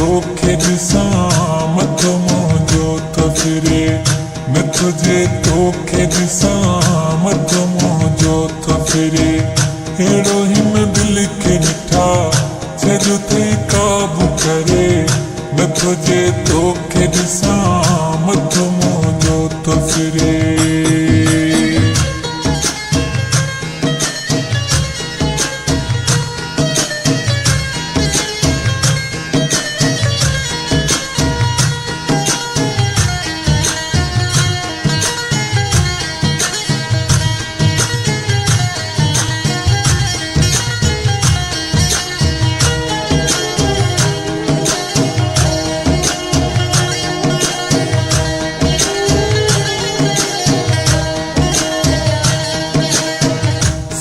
तोखे ॾिसां मथो मुंहिंजो थो फिरे, न तुझे तोखे ॾिसां मथो मुंहिंजो थो फिरे। अहिड़ो हिन दिल खे निठा छॾो थई काबू करे, न तुझे तोखे ॾिसां मथो मुंहिंजो थो फिरे।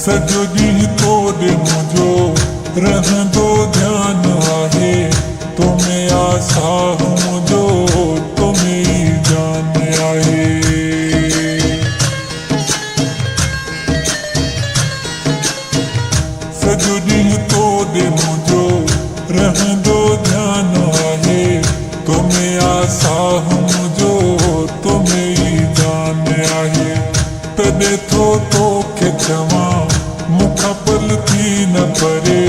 सॼो ॾींहुं तोॾे मुंहिंजो रहंदो ध्यानु आहे, तोमें आ साह मुंहिंजो तोमें ई जान आहे। सॼो ॾींहुं तोॾे मुंहिंजो रहंदो ध्यानु आहे, तोमें आ साह मुंहिंजो तोमें ई जान आहे। तॾहिं थो तोखे चवां मूंखां पलथी न परे,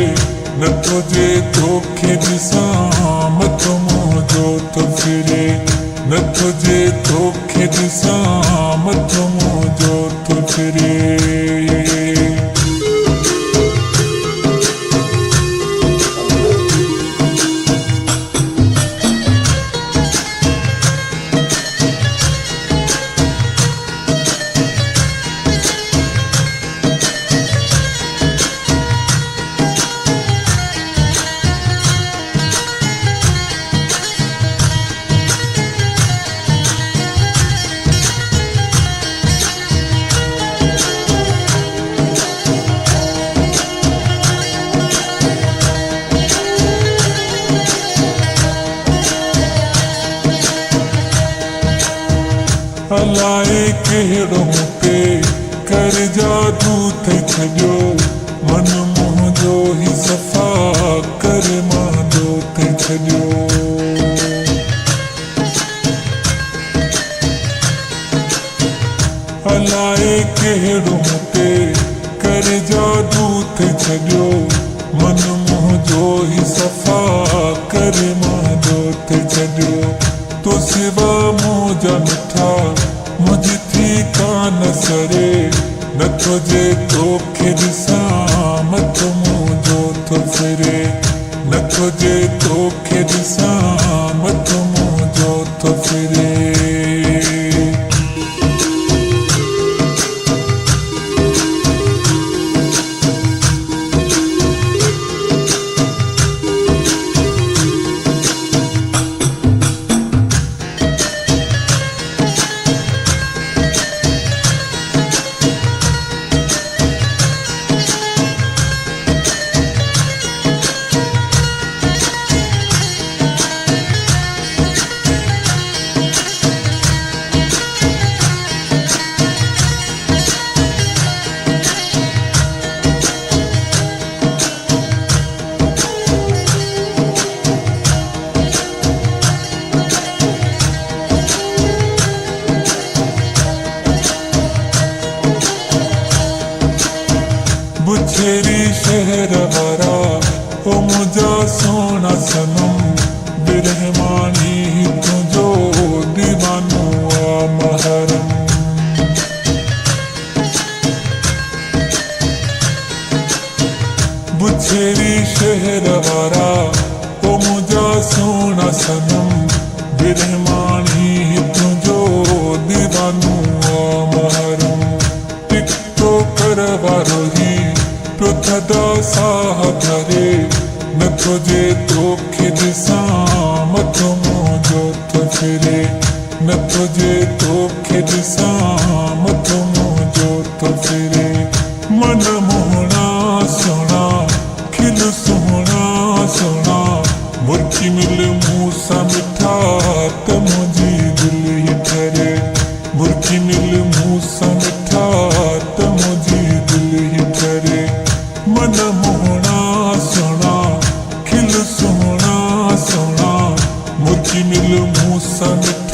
न तुझे तोखे ॾिसां मथो मुंहिंजो थो फिरे, न तुझे तोखे ॾिसां मथो मुंहिंजो थो फिरे। अलाए कहिड़ो मूंखे कर जादू थई छॾियो, मन मुंहिंजो ही सफ़ा कर मांजो थई छॾियो। अलाए कहिड़ो मूंखे कर जादू थई छॾियो, मन मुंहिंजो ही सफ़ा कर मांजो थई छॾियो। तो सिवा मुंहिंजा मिठा मुंहिंजी थी कान सरे, न तुझे तोखे ॾिसां मथो मुंहिंजो थो फिरे, न तुझे तोखे ॾिसां मथो मुंहिंजो थो फिरे। बुछेरी शहर वारा ओ मुंहिंजा सोना सनम, बिरहमानी तुंहिंजो दीवानो आ महरम। बुछेरी शहर वारा ओ मुंहिंजा सोना सनम, बिरहमानी तुंहिंजो दीवानो आ महरम। टिकटो कर वारो ही पियो थदा साह धरे, न तुझे तोखे ॾिसां मथो मुंहिंजो थो फिरे, न तुझे तोखे ॾिसां मथो मुंहिंजो थो फिरे। मन मोहणा सोना खिल सुहिणा सोना, मुर्की मिल मूं सां मिठा त मुंहिंजी दिलि ई ठरे, मुर्की मिल मूं सां मिठा त मुंहिंजी दिलि ई ठरे। मन मोहणा सोना खिल सुहिणा सोना, ચિમિલ મૂસા ને